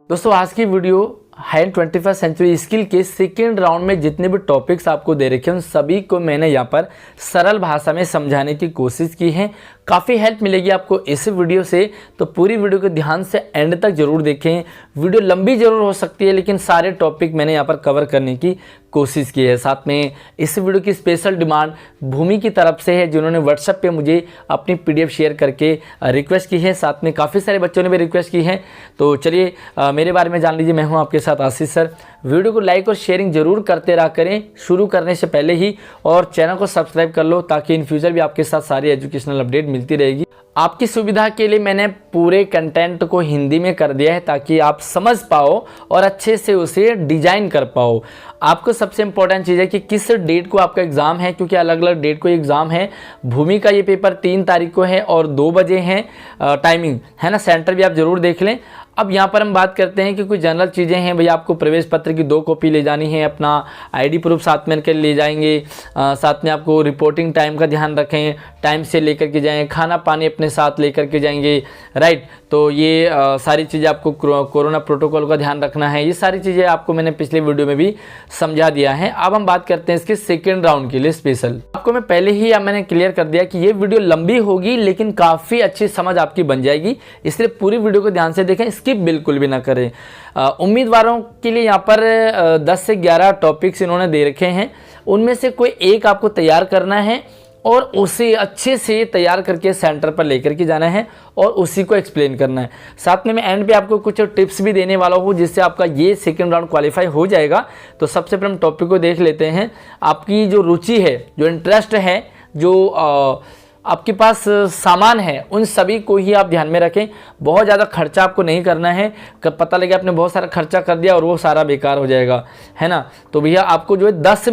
दोस्तों आज की वीडियो है 21st सेंचुरी स्किल के सेकेंड राउंड में जितने भी टॉपिक्स आपको दे रखे हैं उन सभी को मैंने यहाँ पर सरल भाषा में समझाने की कोशिश की है। काफ़ी हेल्प मिलेगी आपको इस वीडियो से, तो पूरी वीडियो को ध्यान से एंड तक जरूर देखें। वीडियो लंबी जरूर हो सकती है लेकिन सारे टॉपिक मैंने यहाँ पर कवर करने की कोशिश की है। साथ में इस वीडियो की स्पेशल डिमांड भूमि की तरफ से है, जिन्होंने व्हाट्सएप पे मुझे अपनी PDF शेयर करके रिक्वेस्ट की है। साथ में काफ़ी सारे बच्चों ने भी रिक्वेस्ट की है। तो चलिए मेरे बारे में जान लीजिए। मैं हूँ आपके साथ आशीष सर। वीडियो को लाइक और शेयरिंग जरूर करते रहा करें शुरू करने से पहले ही, और चैनल को सब्सक्राइब कर लो ताकि इन फ्यूचर भी आपके साथ सारी एजुकेशनल अपडेट मिलती रहेगी। आपकी सुविधा के लिए मैंने पूरे कंटेंट को हिंदी में कर दिया है ताकि आप समझ पाओ और अच्छे से उसे डिजाइन कर पाओ। आपको सबसे इंपॉर्टेंट चीज़ है कि किस डेट को आपका एग्ज़ाम है, क्योंकि अलग अलग डेट को एग्ज़ाम है। भूमि का ये पेपर 3 तारीख को है और 2 बजे है टाइमिंग, है ना। सेंटर भी आप ज़रूर देख लें। अब यहाँ पर हम बात करते हैं कि कुछ जनरल चीज़ें हैं। भैया आपको प्रवेश पत्र की 2 कॉपी ले जानी है, अपना ID प्रूफ साथ में करके ले जाएंगे। साथ में आपको रिपोर्टिंग टाइम का ध्यान रखें, टाइम से लेकर के जाएं। खाना पानी अपने साथ लेकर के जाएंगे, राइट। तो ये सारी चीज़ें आपको कोरोना प्रोटोकॉल का ध्यान रखना है। ये सारी चीज़ें आपको मैंने पिछले वीडियो में भी समझा दिया है। अब हम बात करते हैं इसके सेकेंड राउंड के लिए स्पेशल। आपको मैं पहले ही मैंने क्लियर कर दिया कि ये वीडियो लंबी होगी लेकिन काफ़ी अच्छी समझ आपकी बन जाएगी, इसलिए पूरी वीडियो को ध्यान से देखें, स्किप बिल्कुल भी ना करें। उम्मीदवारों के लिए यहाँ पर 10 से 11 टॉपिक्स इन्होंने दे रखे हैं। उनमें से कोई एक आपको तैयार करना है और उसे अच्छे से तैयार करके सेंटर पर लेकर के जाना है और उसी को एक्सप्लेन करना है। साथ में मैं एंड पे आपको कुछ टिप्स भी देने वाला हूँ जिससे आपका ये सेकंड राउंड क्वालिफाई हो जाएगा। तो सबसे पहले हम टॉपिक को देख लेते हैं। आपकी जो रुचि है, जो इंटरेस्ट है, जो आपके पास सामान है, उन सभी को ही आप ध्यान में रखें। बहुत ज़्यादा खर्चा आपको नहीं करना है, पता लगे आपने बहुत सारा खर्चा कर दिया और वो सारा बेकार हो जाएगा, है ना। तो भैया आपको जो है 10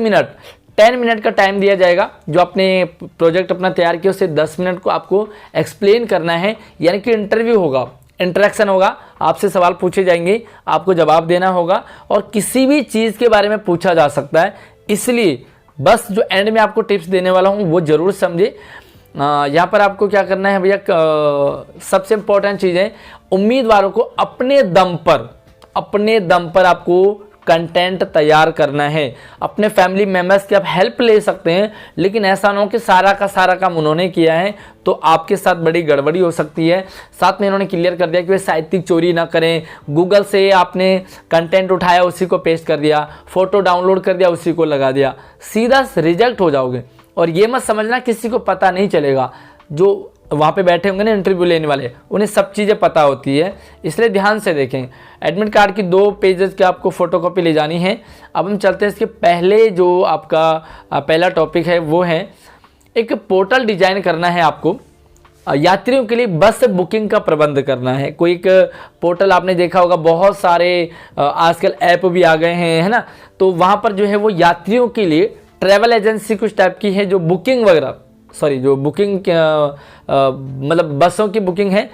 मिनट का टाइम दिया जाएगा। जो आपने प्रोजेक्ट अपना तैयार किया उससे 10 मिनट को आपको एक्सप्लेन करना है, यानी कि इंटरव्यू होगा, इंटरेक्शन होगा, आपसे सवाल पूछे जाएंगे, आपको जवाब देना होगा और किसी भी चीज़ के बारे में पूछा जा सकता है। इसलिए बस जो एंड में आपको टिप्स देने वाला हूँ वो ज़रूर समझे। यहाँ पर आपको क्या करना है भैया, सबसे इम्पोर्टेंट चीज़ है, उम्मीदवारों को अपने दम पर आपको कंटेंट तैयार करना है। अपने फैमिली मेम्बर्स की आप हेल्प ले सकते हैं, लेकिन ऐसा ना हो कि सारा का सारा काम उन्होंने किया है तो आपके साथ बड़ी गड़बड़ी हो सकती है। साथ में इन्होंने क्लियर कर दिया कि वे साहित्यिक चोरी ना करें। गूगल से आपने कंटेंट उठाया, उसी को पेस्ट कर दिया, फोटो डाउनलोड कर दिया, उसी को लगा दिया, सीधा रिजेक्ट हो जाओगे। और ये मत समझना किसी को पता नहीं चलेगा, जो वहाँ पे बैठे होंगे ना इंटरव्यू लेने वाले, उन्हें सब चीज़ें पता होती है, इसलिए ध्यान से देखें। एडमिट कार्ड की 2 पेजेस की आपको फोटोकॉपी ले जानी है। अब हम चलते हैं इसके पहले, जो आपका पहला टॉपिक है वो है एक पोर्टल डिजाइन करना है आपको। यात्रियों के लिए बस बुकिंग का प्रबंध करना है। कोई एक पोर्टल आपने देखा होगा, बहुत सारे आजकल ऐप भी आ गए हैं, है ना। तो वहाँ पर जो है वो यात्रियों के लिए ट्रैवल एजेंसी कुछ टाइप की है जो बुकिंग वगैरह, जो बुकिंग मतलब बसों की बुकिंग है।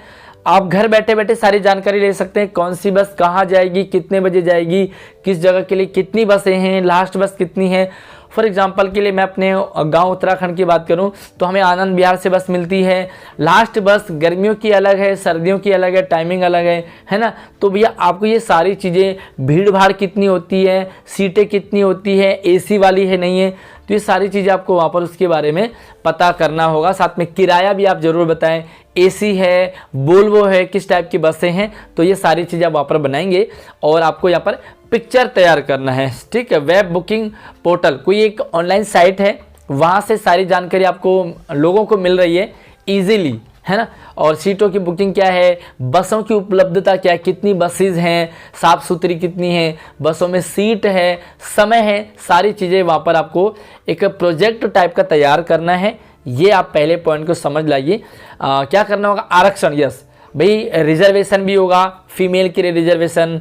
आप घर बैठे बैठे सारी जानकारी ले सकते हैं, कौन सी बस कहाँ जाएगी, कितने बजे जाएगी, किस जगह के लिए कितनी बसें हैं, लास्ट बस कितनी है। फॉर एग्जांपल के लिए मैं अपने गांव उत्तराखंड की बात करूं तो हमें आनंद विहार से बस मिलती है। लास्ट बस गर्मियों की अलग है, सर्दियों की अलग है, टाइमिंग अलग है ना। तो भैया आपको ये सारी चीज़ें, भीड़ भाड़ कितनी होती है, सीटें कितनी होती है, AC वाली है नहीं है, तो ये सारी चीज़ें आपको वहाँ पर उसके बारे में पता करना होगा। साथ में किराया भी आप ज़रूर बताएं, AC है, वोल्वो है, किस टाइप की बसें हैं, तो ये सारी चीज़ें आप वहाँ पर बनाएंगे। और आपको यहाँ पर पिक्चर तैयार करना है, ठीक है। वेब बुकिंग पोर्टल कोई एक ऑनलाइन साइट है, वहाँ से सारी जानकारी आपको लोगों को मिल रही है ईजिली, है ना। और सीटों की बुकिंग क्या है, बसों की उपलब्धता क्या है, कितनी बसेस हैं, साफ़ सुथरी कितनी है, बसों में सीट है, समय है, सारी चीज़ें वहाँ पर आपको एक प्रोजेक्ट टाइप का तैयार करना है। ये आप पहले पॉइंट को समझ लाइए। क्या करना होगा, आरक्षण, यस भाई, रिजर्वेशन भी होगा, फीमेल के लिए रिजर्वेशन,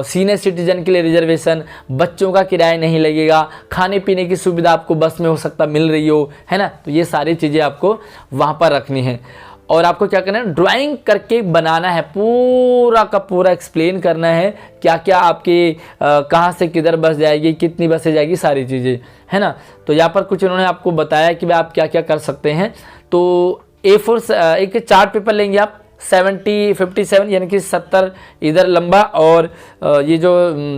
सीनियर सिटीजन के लिए रिजर्वेशन, बच्चों का किराया नहीं लगेगा, खाने पीने की सुविधा आपको बस में हो सकता मिल रही हो, है ना। तो ये सारी चीज़ें आपको वहाँ पर रखनी है। और आपको क्या करना है, ड्राइंग करके बनाना है, पूरा का पूरा एक्सप्लेन करना है क्या क्या आपके कहाँ से किधर बस जाएगी, कितनी बसें जाएगी, सारी चीज़ें, है ना। तो यहाँ पर कुछ उन्होंने आपको बताया कि भाई आप क्या क्या कर सकते हैं। तो A4 एक चार्ट पेपर लेंगे आप, 57 यानी कि 70 इधर लंबा और ये जो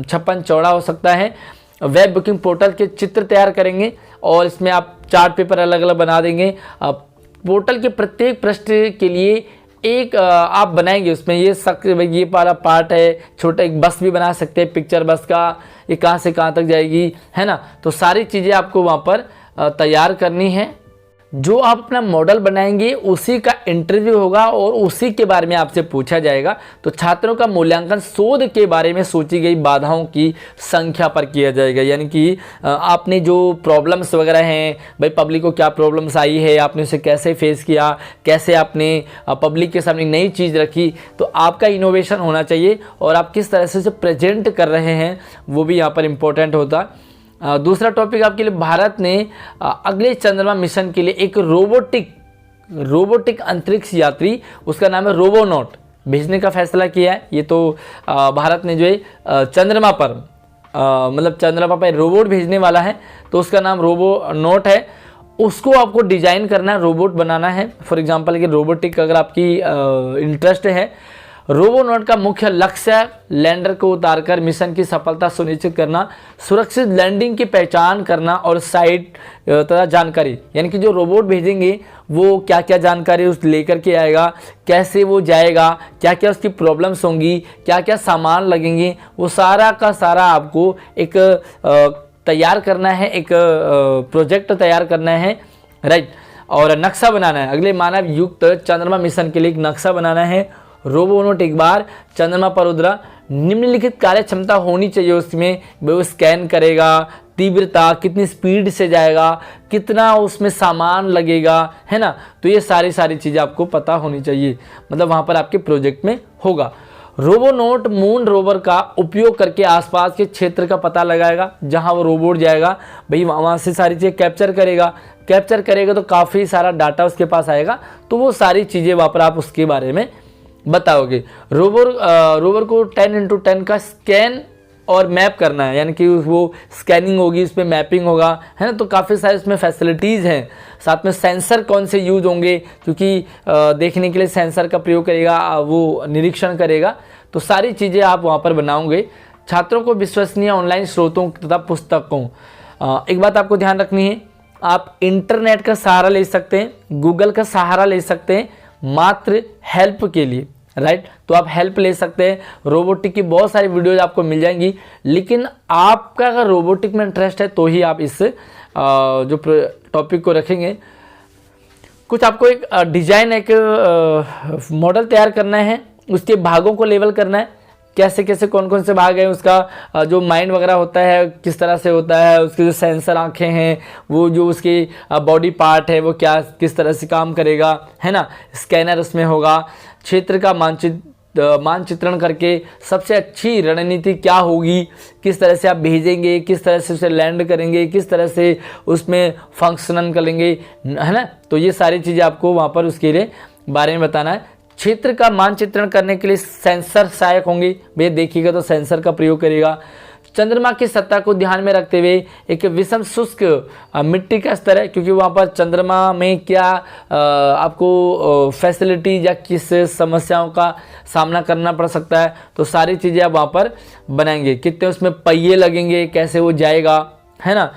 56 चौड़ा हो सकता है। वेब बुकिंग पोर्टल के चित्र तैयार करेंगे और इसमें आप चार्ट पेपर अलग अलग बना देंगे। पोर्टल के प्रत्येक पृष्ठ के लिए एक आप बनाएंगे, उसमें ये वाला पार्ट है, छोटा एक बस भी बना सकते हैं, पिक्चर बस का, ये कहाँ से कहाँ तक जाएगी, है ना। तो सारी चीज़ें आपको वहाँ पर तैयार करनी है। जो आप अपना मॉडल बनाएंगे उसी का इंटरव्यू होगा और उसी के बारे में आपसे पूछा जाएगा। तो छात्रों का मूल्यांकन शोध के बारे में सोची गई बाधाओं की संख्या पर किया जाएगा, यानी कि आपने जो प्रॉब्लम्स वगैरह हैं, भाई पब्लिक को क्या प्रॉब्लम्स आई है, आपने उसे कैसे फेस किया, कैसे आपने पब्लिक के सामने नई चीज़ रखी, तो आपका इनोवेशन होना चाहिए और आप किस तरह से उसे प्रेजेंट कर रहे हैं वो भी यहाँ पर इम्पोर्टेंट होता। दूसरा टॉपिक आपके लिए, भारत ने अगले चंद्रमा मिशन के लिए एक रोबोटिक अंतरिक्ष यात्री, उसका नाम है रोबोनॉट, भेजने का फैसला किया है। ये तो भारत ने जो है चंद्रमा पर मतलब चंद्रमा पर रोबोट भेजने वाला है, तो उसका नाम रोबोनॉट है। उसको आपको डिजाइन करना है, रोबोट बनाना है। फॉर एग्जांपल कि रोबोटिक अगर आपकी इंटरेस्ट है, रोबोनॉट का मुख्य लक्ष्य लैंडर को उतारकर मिशन की सफलता सुनिश्चित करना, सुरक्षित लैंडिंग की पहचान करना और साइट तथा जानकारी, यानी कि जो रोबोट भेजेंगे वो क्या क्या जानकारी उस लेकर के आएगा, कैसे वो जाएगा, क्या क्या उसकी प्रॉब्लम्स होंगी, क्या क्या सामान लगेंगे, वो सारा का सारा आपको एक तैयार करना है, एक प्रोजेक्ट तैयार करना है, राइट। और नक्शा बनाना है, अगले मानव युक्त चंद्रमा मिशन के लिए एक नक्शा बनाना है। रोबोनॉट एक बार चंद्रमा पर उतरा, निम्नलिखित कार्य क्षमता होनी चाहिए उसमें, वो स्कैन करेगा, तीव्रता, कितनी स्पीड से जाएगा, कितना उसमें सामान लगेगा, है ना। तो ये सारी चीज़ें आपको पता होनी चाहिए, मतलब वहाँ पर आपके प्रोजेक्ट में होगा। रोबोनॉट मून रोवर का उपयोग करके आसपास के क्षेत्र का पता लगाएगा, जहाँ वो रोबोट जाएगा भाई वहाँ से सारी चीज़ें कैप्चर करेगा तो काफ़ी सारा डाटा उसके पास आएगा, तो वो सारी चीज़ें वहाँ पर आप उसके बारे में बताओगे। रोवर को 10x10 का स्कैन और मैप करना है, यानी कि वो स्कैनिंग होगी, उसमें मैपिंग होगा, है ना। तो काफ़ी सारे उसमें फैसिलिटीज़ हैं। साथ में सेंसर कौन से यूज होंगे, क्योंकि देखने के लिए सेंसर का प्रयोग करेगा, वो निरीक्षण करेगा, तो सारी चीज़ें आप वहाँ पर बनाओगे। छात्रों को विश्वसनीय ऑनलाइन स्रोतों तथा पुस्तकों, एक बात आपको ध्यान रखनी है, आप इंटरनेट का सहारा ले सकते हैं, गूगल का सहारा ले सकते हैं मात्र हेल्प के लिए, राइट। तो आप हेल्प ले सकते हैं, रोबोटिक की बहुत सारी वीडियोज आपको मिल जाएंगी, लेकिन आपका अगर रोबोटिक में इंटरेस्ट है तो ही आप इस जो टॉपिक को रखेंगे। कुछ आपको एक डिजाइन, एक मॉडल तैयार करना है, उसके भागों को लेवल करना है, कैसे कैसे कौन कौन से भाग हैं, उसका जो माइंड वगैरह होता है किस तरह से होता है, उसके जो सेंसर आँखें हैं, वो जो उसकी बॉडी पार्ट है वो क्या किस तरह से काम करेगा, है ना। स्कैनर उसमें होगा, क्षेत्र का मानचित्रण करके सबसे अच्छी रणनीति क्या होगी, किस तरह से आप भेजेंगे, किस तरह से उसे लैंड करेंगे, किस तरह से उसमें फंक्शनल करेंगे, है ना। तो ये सारी चीज़ें आपको वहाँ पर उसके लिए बारे में बताना है। क्षेत्र का मानचित्रण करने के लिए सेंसर सहायक होंगे, भैया देखिएगा तो सेंसर का प्रयोग करेगा। चंद्रमा की सतह को ध्यान में रखते हुए एक विषम शुष्क मिट्टी का स्तर है, क्योंकि वहाँ पर चंद्रमा में क्या आपको फैसिलिटी या किस समस्याओं का सामना करना पड़ सकता है, तो सारी चीज़ें आप वहाँ पर बनाएंगे। कितने उसमें पहिए लगेंगे, कैसे वो जाएगा, है ना।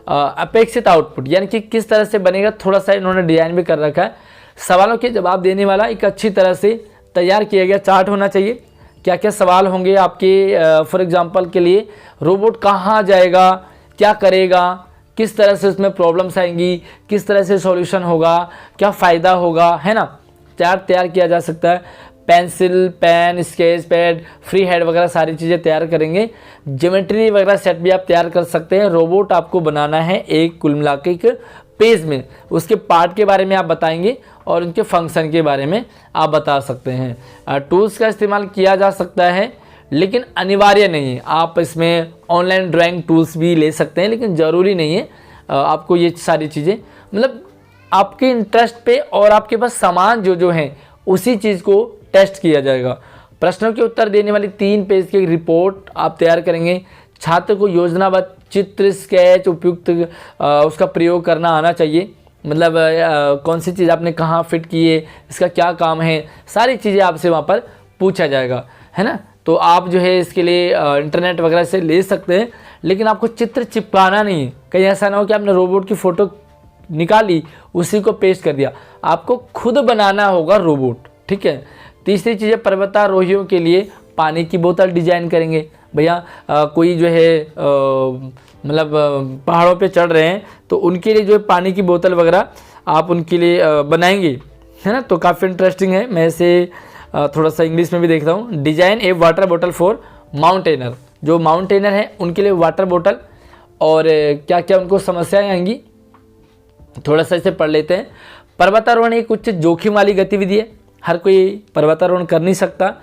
अपेक्षित आउटपुट यानी कि किस तरह से बनेगा, थोड़ा सा इन्होंने डिजाइन भी कर रखा है। सवालों के जवाब देने वाला एक अच्छी तरह से तैयार किया गया चार्ट होना चाहिए, क्या क्या सवाल होंगे आपके। फॉर एग्जांपल के लिए रोबोट कहाँ जाएगा, क्या करेगा, किस तरह से उसमें प्रॉब्लम्स आएंगी, किस तरह से सॉल्यूशन होगा, क्या फ़ायदा होगा, है ना। चार्ट तैयार किया जा सकता है। Pencil, pen, sketch pad, free head वगैरह सारी चीज़ें तैयार करेंगे। ज्योमेट्री वगैरह सेट भी आप तैयार कर सकते हैं। रोबोट आपको बनाना है एक कुल मिला के एक पेज में, उसके पार्ट के बारे में आप बताएंगे और उनके फंक्शन के बारे में आप बता सकते हैं। टूल्स का इस्तेमाल किया जा सकता है लेकिन अनिवार्य नहीं है। आप इसमें ऑनलाइन ड्राइंग टूल्स भी ले सकते हैं, लेकिन ज़रूरी नहीं है आपको ये सारी चीज़ें, मतलब आपके इंटरेस्ट पे और आपके पास सामान जो हैं उसी चीज़ को टेस्ट किया जाएगा। प्रश्नों के उत्तर देने वाली 3 पेज की रिपोर्ट आप तैयार करेंगे। छात्र को योजनाबद्ध चित्र, स्केच, उपयुक्त उसका प्रयोग करना आना चाहिए। मतलब कौन सी चीज़ आपने कहाँ फिट की है, इसका क्या काम है, सारी चीज़ें आपसे वहाँ पर पूछा जाएगा, है ना। तो आप जो है इसके लिए इंटरनेट वगैरह से ले सकते हैं, लेकिन आपको चित्र चिपकाना नहीं है। कहीं ऐसा ना हो कि आपने रोबोट की फ़ोटो निकाली, उसी को पेस्ट कर दिया, आपको खुद बनाना होगा रोबोट, ठीक है। तीसरी चीज़ है, पर्वतारोहियों के लिए पानी की बोतल डिजाइन करेंगे। भैया कोई जो है मतलब पहाड़ों पे चढ़ रहे हैं, तो उनके लिए जो है पानी की बोतल वगैरह आप उनके लिए बनाएंगे, है ना। तो काफ़ी इंटरेस्टिंग है। मैं इसे थोड़ा सा इंग्लिश में भी देख रहा हूँ। डिजाइन ए वाटर बोतल फॉर माउंटेनर, जो माउंटेनर हैं उनके लिए वाटर बोतल, और क्या क्या उनको समस्याएं आएंगी थोड़ा सा इसे पढ़ लेते हैं। पर्वतारोहण एक उच्च जोखिम वाली गतिविधि है, हर कोई पर्वतारोहण कर नहीं सकता।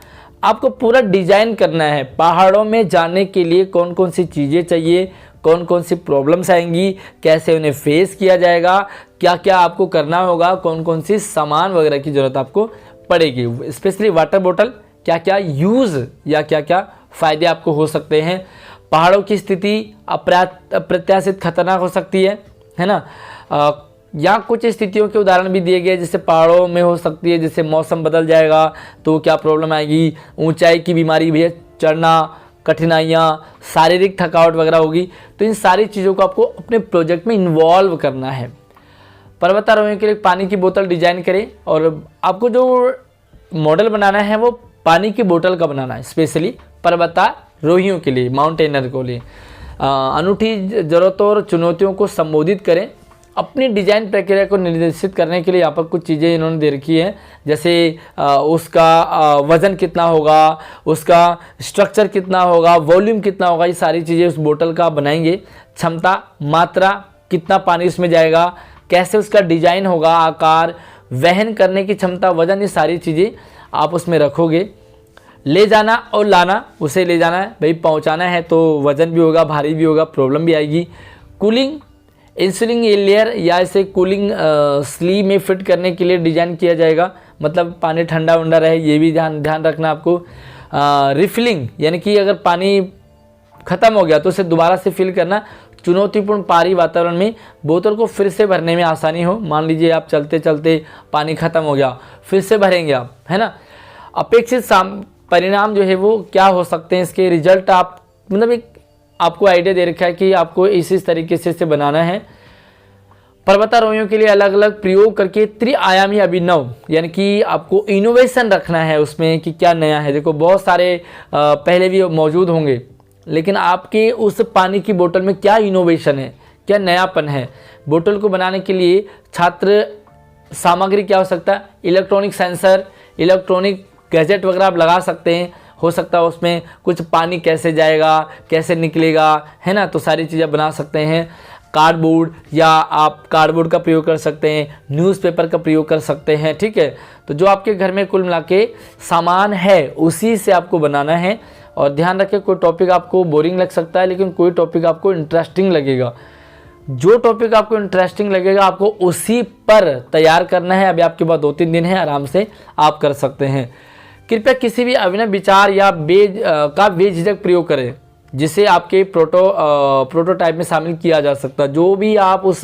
आपको पूरा डिजाइन करना है, पहाड़ों में जाने के लिए कौन कौन सी चीज़ें चाहिए, कौन कौन सी प्रॉब्लम्स आएंगी, कैसे उन्हें फेस किया जाएगा, क्या क्या आपको करना होगा, कौन कौन सी सामान वगैरह की ज़रूरत आपको पड़ेगी। स्पेशली वाटर बोतल, क्या क्या यूज़ या क्या क्या फ़ायदे आपको हो सकते हैं। पहाड़ों की स्थिति अप्रत्याशित खतरनाक हो सकती है ना। यहाँ कुछ स्थितियों के उदाहरण भी दिए गए, जैसे पहाड़ों में हो सकती है, जैसे मौसम बदल जाएगा तो क्या प्रॉब्लम आएगी, ऊंचाई की बीमारी भी है, चढ़ना, कठिनाइयाँ, शारीरिक थकावट वगैरह होगी। तो इन सारी चीज़ों को आपको अपने प्रोजेक्ट में इन्वॉल्व करना है। पर्वतारोहियों के लिए पानी की बोतल डिजाइन करें, और आपको जो मॉडल बनाना है वो पानी की बोतल का बनाना है, स्पेशली पर्वतारोहियों के लिए, माउंटेनर के लिए। अनूठी ज़रूरतों और चुनौतियों को संबोधित करें। अपनी डिजाइन प्रक्रिया को निर्देशित करने के लिए यहाँ पर कुछ चीज़ें इन्होंने दे रखी है, जैसे उसका वज़न कितना होगा, उसका स्ट्रक्चर कितना होगा, वॉल्यूम कितना होगा, ये सारी चीज़ें उस बोतल का बनाएंगे। क्षमता, मात्रा, कितना पानी उसमें जाएगा, कैसे उसका डिजाइन होगा, आकार, वहन करने की क्षमता, वजन, ये सारी चीज़ें आप उसमें रखोगे। ले जाना और लाना, उसे ले जाना है भाई, पहुंचाना है तो वजन भी होगा, भारी भी होगा, प्रॉब्लम भी आएगी। कूलिंग, इंसुलिंग लेयर या इसे कूलिंग स्लीव में फिट करने के लिए डिज़ाइन किया जाएगा, मतलब पानी ठंडा वंडा रहे, ये भी ध्यान रखना आपको। रिफिलिंग, यानी कि अगर पानी ख़त्म हो गया तो उसे दोबारा से फिल करना। चुनौतीपूर्ण पहाड़ी वातावरण में बोतल को फिर से भरने में आसानी हो। मान लीजिए आप चलते चलते पानी ख़त्म हो गया, फिर से भरेंगे आप, है ना। अपेक्षित परिणाम जो है वो क्या हो सकते हैं, इसके रिजल्ट आप मतलब एक आपको आइडिया दे रखा है कि आपको इसी तरीके से इसे बनाना है। पर्वतारोहियों के लिए अलग अलग प्रयोग करके त्रिआयामी अभिनव, यानी कि आपको इनोवेशन रखना है उसमें कि क्या नया है। देखो बहुत सारे पहले भी मौजूद होंगे, लेकिन आपके उस पानी की बोतल में क्या इनोवेशन है, क्या नयापन है। बोतल को बनाने के लिए छात्र सामग्री क्या हो सकता है, इलेक्ट्रॉनिक सेंसर, इलेक्ट्रॉनिक गैजेट वगैरह आप लगा सकते हैं। हो सकता है उसमें कुछ पानी कैसे जाएगा, कैसे निकलेगा, है ना, तो सारी चीज़ें बना सकते हैं। कार्डबोर्ड, या आप कार्डबोर्ड का प्रयोग कर सकते हैं, न्यूज़पेपर का प्रयोग कर सकते हैं, ठीक है। तो जो आपके घर में कुल मिला के सामान है उसी से आपको बनाना है। और ध्यान रखें, कोई टॉपिक आपको बोरिंग लग सकता है, लेकिन कोई टॉपिक आपको इंटरेस्टिंग लगेगा। जो टॉपिक आपको इंटरेस्टिंग लगेगा आपको उसी पर तैयार करना है। अभी आपके पास 2-3 दिन है, आराम से आप कर सकते हैं। कृपया किसी भी अभिनव विचार या बेझिझक प्रयोग करें जिसे आपके प्रोटोटाइप में शामिल किया जा सकता है। जो भी आप उस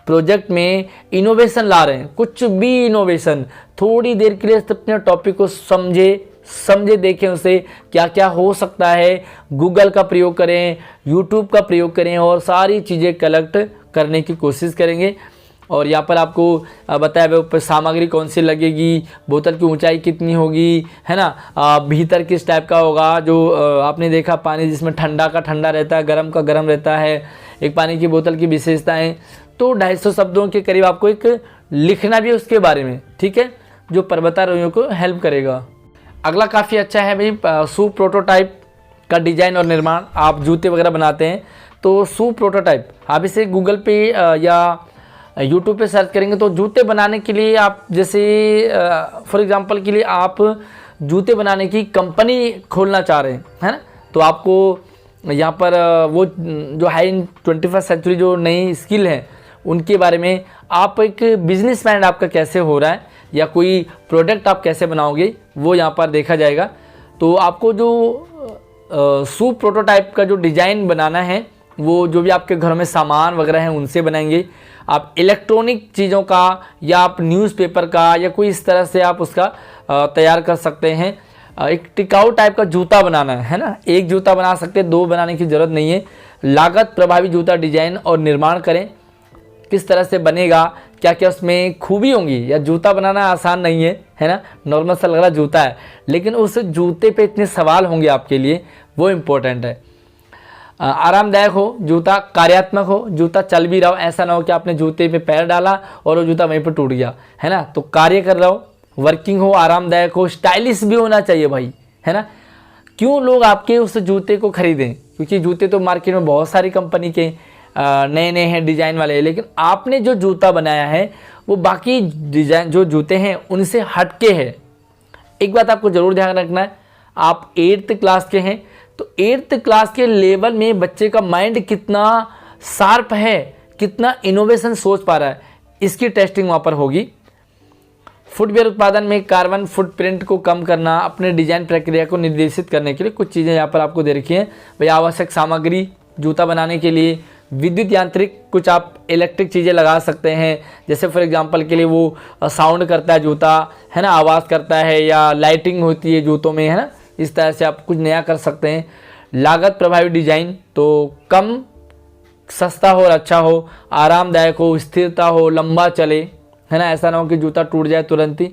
प्रोजेक्ट में इनोवेशन ला रहे हैं, कुछ भी इनोवेशन, थोड़ी देर के लिए अपने टॉपिक को समझे देखें, उसे क्या क्या हो सकता है। गूगल का प्रयोग करें, यूट्यूब का प्रयोग करें, और सारी चीज़ें कलेक्ट करने की कोशिश करेंगे। और यहाँ पर आपको बताया ऊपर सामग्री कौन सी लगेगी, बोतल की ऊंचाई कितनी होगी, है ना, भीतर किस टाइप का होगा। जो आपने देखा पानी जिसमें ठंडा का ठंडा रहता है, गर्म का गर्म रहता है, एक पानी की बोतल की विशेषताएं। तो 250 शब्दों के करीब आपको एक लिखना भी है उसके बारे में, ठीक है, जो पर्वतारोहियों को हेल्प करेगा। अगला काफ़ी अच्छा है भाई, शू प्रोटोटाइप का डिजाइन और निर्माण। आप जूते वगैरह बनाते हैं तो शू प्रोटोटाइप, आप इसे गूगल पे या यूट्यूब पे सर्च करेंगे तो जूते बनाने के लिए आप, जैसे फॉर एग्जांपल के लिए आप जूते बनाने की कंपनी खोलना चाह रहे हैं, है ना, तो आपको यहाँ पर वो जो हाई 21st सेंचुरी जो नई स्किल है उनके बारे में, आप एक बिजनेस मैन आपका कैसे हो रहा है या कोई प्रोडक्ट आप कैसे बनाओगे, वो यहाँ पर देखा जाएगा। तो आपको जो शू प्रोटोटाइप का जो डिज़ाइन बनाना है वो जो भी आपके घर में सामान वगैरह हैं उनसे बनाएंगे। आप इलेक्ट्रॉनिक चीज़ों का या आप न्यूज़पेपर का या कोई इस तरह से आप उसका तैयार कर सकते हैं। एक टिकाऊ टाइप का जूता बनाना है ना, एक जूता बना सकते हैं, 2 बनाने की ज़रूरत नहीं है। लागत प्रभावी जूता डिजाइन और निर्माण करें, किस तरह से बनेगा, क्या क्या उसमें खूबी होंगी। या जूता बनाना आसान नहीं है ना, नॉर्मल सा लग रहा जूता है, लेकिन उस जूते पे इतने सवाल होंगे आपके लिए, वो इम्पोर्टेंट है। आरामदायक हो जूता, कार्यात्मक हो जूता, चल भी रहा हो, ऐसा ना हो कि आपने जूते पे पैर डाला और वो जूता वहीं पर टूट गया, है ना। तो कार्य कर रहा हो, वर्किंग हो, आरामदायक हो, स्टाइलिश भी होना चाहिए भाई, है ना। क्यों लोग आपके उस जूते को खरीदें, क्योंकि जूते तो मार्केट में बहुत सारी कंपनी के नए नए हैं डिज़ाइन वाले, लेकिन आपने जो जूता बनाया है वो बाकी डिज़ाइन जो जूते हैं उनसे हटके है। एक बात आपको ज़रूर ध्यान रखना है, आप 8th क्लास के हैं तो 8th क्लास के लेवल में बच्चे का माइंड कितना शार्प है, कितना इनोवेशन सोच पा रहा है, इसकी टेस्टिंग वहाँ पर होगी। फुटवेयर उत्पादन में कार्बन फुटप्रिंट को कम करना, अपने डिजाइन प्रक्रिया को निर्देशित करने के लिए कुछ चीज़ें यहाँ पर आपको दे रखी हैं भाई। आवश्यक सामग्री जूता बनाने के लिए, विद्युत यांत्रिक कुछ आप इलेक्ट्रिक चीज़ें लगा सकते हैं, जैसे फॉर एग्जांपल के लिए वो साउंड करता है जूता, है ना, आवाज़ करता है, या लाइटिंग होती है जूतों में, है ना, इस तरह से आप कुछ नया कर सकते हैं। लागत प्रभावी डिजाइन, तो कम सस्ता हो और अच्छा हो, आरामदायक हो, स्थिरता हो, लंबा चले, है ना, ऐसा ना हो कि जूता टूट जाए तुरंत ही।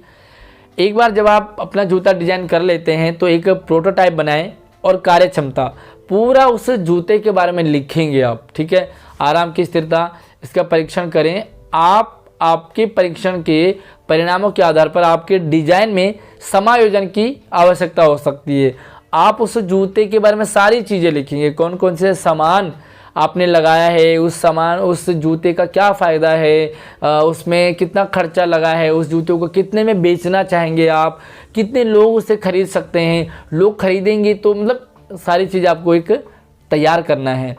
एक बार जब आप अपना जूता डिजाइन कर लेते हैं तो एक प्रोटोटाइप बनाएं और कार्य क्षमता, पूरा उस जूते के बारे में लिखेंगे आप, ठीक है। आराम की स्थिरता, इसका परीक्षण करें आप। आपके परीक्षण के परिणामों के आधार पर आपके डिजाइन में समायोजन की आवश्यकता हो सकती है। आप उस जूते के बारे में सारी चीज़ें लिखेंगे, कौन कौन से सामान आपने लगाया है, उस जूते का क्या फ़ायदा है, उसमें कितना खर्चा लगा है, उस जूते को कितने में बेचना चाहेंगे आप, कितने लोग उसे खरीद सकते हैं, लोग खरीदेंगे तो, मतलब सारी चीज़ आपको एक तैयार करना है।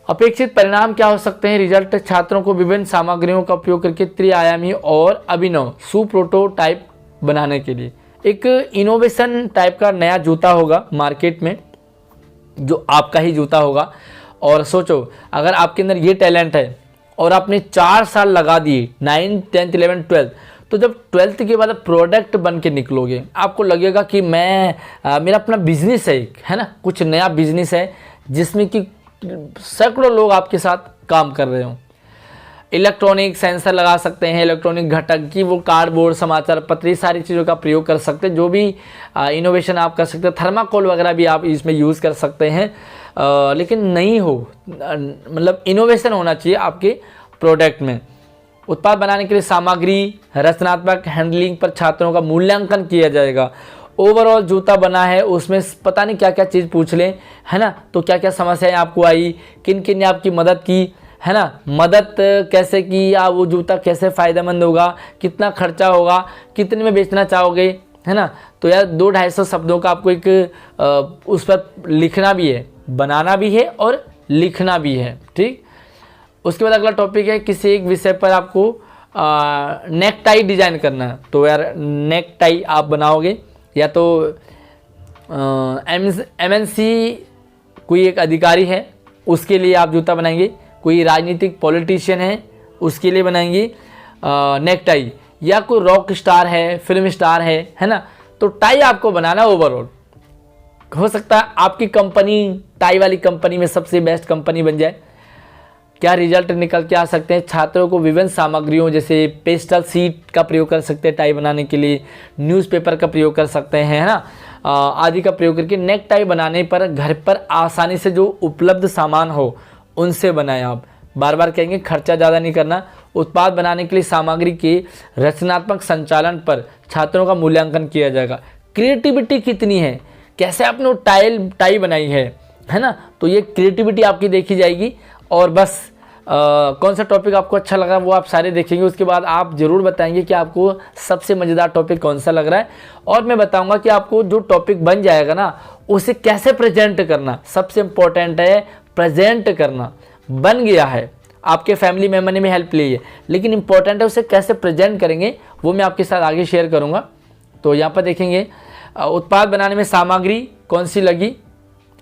अपेक्षित परिणाम क्या हो सकते हैं, रिजल्ट छात्रों को विभिन्न सामग्रियों का उपयोग करके त्रिआयामी और अभिनव सुप्रोटोटाइप बनाने के लिए एक इनोवेशन टाइप का नया जूता होगा मार्केट में, जो आपका ही जूता होगा। और सोचो अगर आपके अंदर ये टैलेंट है और आपने 4 साल लगा दिए 9th 10th 11th 12th, तो जब 12th के बाद प्रोडक्ट बन के निकलोगे आपको लगेगा कि मेरा अपना बिजनेस है एक, है ना, कुछ नया बिजनेस है जिसमें कि सैकड़ों लोग आपके साथ काम कर रहे हों। इलेक्ट्रॉनिक सेंसर लगा सकते हैं, इलेक्ट्रॉनिक घटक की वो कार्डबोर्ड, समाचार पत्र, सारी चीज़ों का प्रयोग कर सकते हैं। जो भी इनोवेशन आप कर सकते हैं, थर्माकोल वगैरह भी आप इसमें यूज़ कर सकते हैं, लेकिन नहीं हो, मतलब इनोवेशन होना चाहिए आपके प्रोडक्ट में। उत्पाद बनाने के लिए सामग्री, रचनात्मक हैंडलिंग पर छात्रों का मूल्यांकन किया जाएगा। ओवरऑल जूता बना है, उसमें पता नहीं क्या क्या चीज़ पूछ लें, है ना, तो क्या क्या समस्याएं आपको आई, किन किन ने आपकी मदद की, है ना, मदद कैसे की, या वो जूता कैसे फ़ायदेमंद होगा, कितना खर्चा होगा, कितने में बेचना चाहोगे, है ना। तो यार 200-250 शब्दों का आपको एक उस पर लिखना भी है, बनाना भी है और लिखना भी है, ठीक। उसके बाद अगला टॉपिक है किसी एक विषय पर आपको नेक टाई डिजाइन करना है। तो यार नेक टाई आप बनाओगे, या तो MNC कोई एक अधिकारी है उसके लिए आप जूता बनाएंगे, कोई राजनीतिक पॉलिटिशियन है उसके लिए बनाएंगे नेक टाई, या कोई रॉक स्टार है, फिल्म स्टार है ना। तो टाई आपको बनाना ओवरऑल, हो सकता है आपकी कंपनी टाई वाली कंपनी में सबसे बेस्ट कंपनी बन जाए। क्या रिजल्ट निकल के आ सकते हैं, छात्रों को विभिन्न सामग्रियों जैसे पेस्टल सीट का प्रयोग कर सकते हैं टाई बनाने के लिए, न्यूज़पेपर का प्रयोग कर सकते हैं, है ना, आदि का प्रयोग करके नेक टाई बनाने पर घर पर आसानी से जो उपलब्ध सामान हो उनसे बनाएं। आप बार बार कहेंगे खर्चा ज़्यादा नहीं करना। उत्पाद बनाने के लिए सामग्री के रचनात्मक संचालन पर छात्रों का मूल्यांकन किया जाएगा। क्रिएटिविटी कितनी है, कैसे आपने टाई बनाई है ना, तो ये क्रिएटिविटी आपकी देखी जाएगी। और बस कौन सा टॉपिक आपको अच्छा लगा वो आप सारे देखेंगे, उसके बाद आप ज़रूर बताएंगे कि आपको सबसे मज़ेदार टॉपिक कौन सा लग रहा है, और मैं बताऊंगा कि आपको जो टॉपिक बन जाएगा ना उसे कैसे प्रेजेंट करना। सबसे इम्पोर्टेंट है प्रेजेंट करना। बन गया है, आपके फैमिली मेम्बर ने भी हेल्प ली है, लेकिन इंपॉर्टेंट है उसे कैसे प्रेजेंट करेंगे वो मैं आपके साथ आगे शेयर करूंगा। तो यहाँ पर देखेंगे उत्पाद बनाने में सामग्री कौन सी लगी,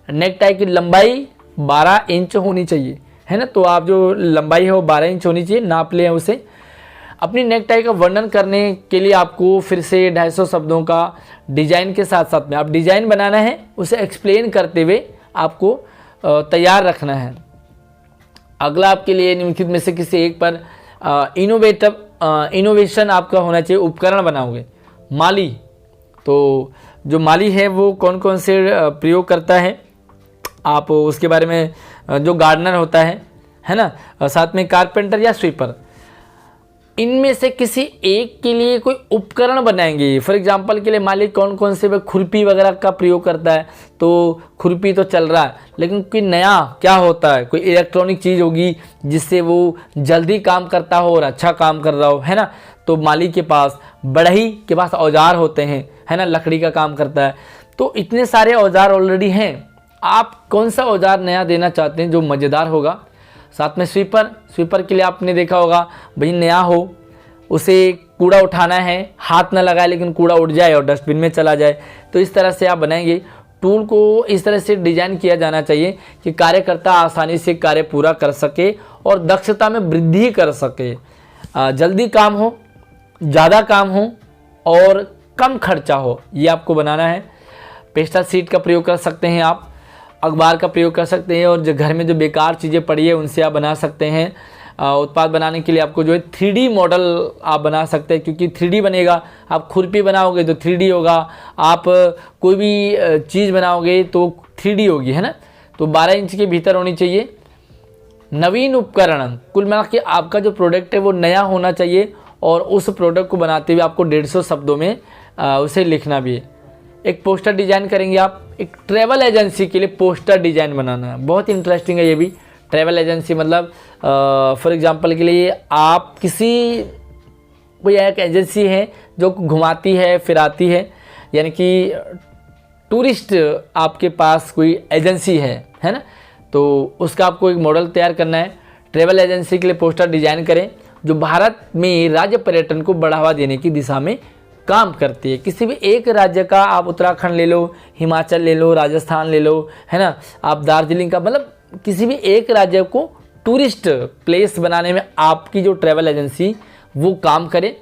नेक टाई की लंबाई 12 इंच होनी चाहिए, है ना। तो आप जो लंबाई है वो 12 इंच होनी चाहिए, नाप लें उसे। अपनी नेक टाई का वर्णन करने के लिए आपको फिर से 250 शब्दों का डिजाइन के साथ साथ में आप डिजाइन बनाना है, उसे एक्सप्लेन करते हुए आपको तैयार रखना है। अगला आपके लिए निम्नलिखित में से किसी एक पर इनोवेशन आपका होना चाहिए। उपकरण बनाओगे, माली, तो जो माली है वो कौन कौन से प्रयोग करता है, आप उसके बारे में, जो गार्डनर होता है ना, साथ में कारपेंटर या स्वीपर, इनमें से किसी एक के लिए कोई उपकरण बनाएंगे। फॉर एग्जांपल के लिए मालिक कौन कौन से खुरपी वगैरह का प्रयोग करता है, तो खुरपी तो चल रहा है, लेकिन कोई नया क्या होता है, कोई इलेक्ट्रॉनिक चीज़ होगी जिससे वो जल्दी काम करता हो और अच्छा काम कर रहा हो, है ना। तो मालिक के पास, बढ़ई के पास औजार होते हैं, है ना, लकड़ी का काम करता है। तो इतने सारे औजार ऑलरेडी हैं, आप कौन सा औजार नया देना चाहते हैं जो मज़ेदार होगा। साथ में स्वीपर के लिए आपने देखा होगा भाई नया हो, उसे कूड़ा उठाना है, हाथ ना लगाए लेकिन कूड़ा उड़ जाए और डस्टबिन में चला जाए। तो इस तरह से आप बनाएंगे। टूल को इस तरह से डिजाइन किया जाना चाहिए कि कार्यकर्ता आसानी से कार्य पूरा कर सके और दक्षता में वृद्धि कर सके, जल्दी काम हो, ज़्यादा काम हो और कम खर्चा हो, ये आपको बनाना है। पेस्टर शीट का प्रयोग कर सकते हैं आप, अखबार का प्रयोग कर सकते हैं, और जो घर में जो बेकार चीज़ें पड़ी है उनसे आप बना सकते हैं। उत्पाद बनाने के लिए आपको जो है 3D मॉडल आप बना सकते हैं, क्योंकि 3D बनेगा। आप खुरपी बनाओगे तो 3D होगा, आप कोई भी चीज़ बनाओगे तो 3D होगी, है ना। तो 12 इंच के भीतर होनी चाहिए। नवीन उपकरण, कुल मिला के आपका जो प्रोडक्ट है वो नया होना चाहिए, और उस प्रोडक्ट को बनाते हुए आपको 150 शब्दों में उसे लिखना भी है। एक पोस्टर डिजाइन करेंगे आप, एक ट्रैवल एजेंसी के लिए पोस्टर डिजाइन बनाना है, बहुत इंटरेस्टिंग है ये भी। ट्रैवल एजेंसी मतलब फॉर एग्जांपल के लिए आप कोई एक एजेंसी है जो घुमाती है फिराती है, यानी कि टूरिस्ट आपके पास कोई एजेंसी है ना, तो उसका आपको एक मॉडल तैयार करना है। ट्रैवल एजेंसी के लिए पोस्टर डिजाइन करें जो भारत में राज्य पर्यटन को बढ़ावा देने की दिशा में काम करती है। किसी भी एक राज्य का, आप उत्तराखंड ले लो, हिमाचल ले लो, राजस्थान ले लो, है ना, आप दार्जिलिंग का, मतलब किसी भी एक राज्य को टूरिस्ट प्लेस बनाने में आपकी जो ट्रैवल एजेंसी वो काम करे।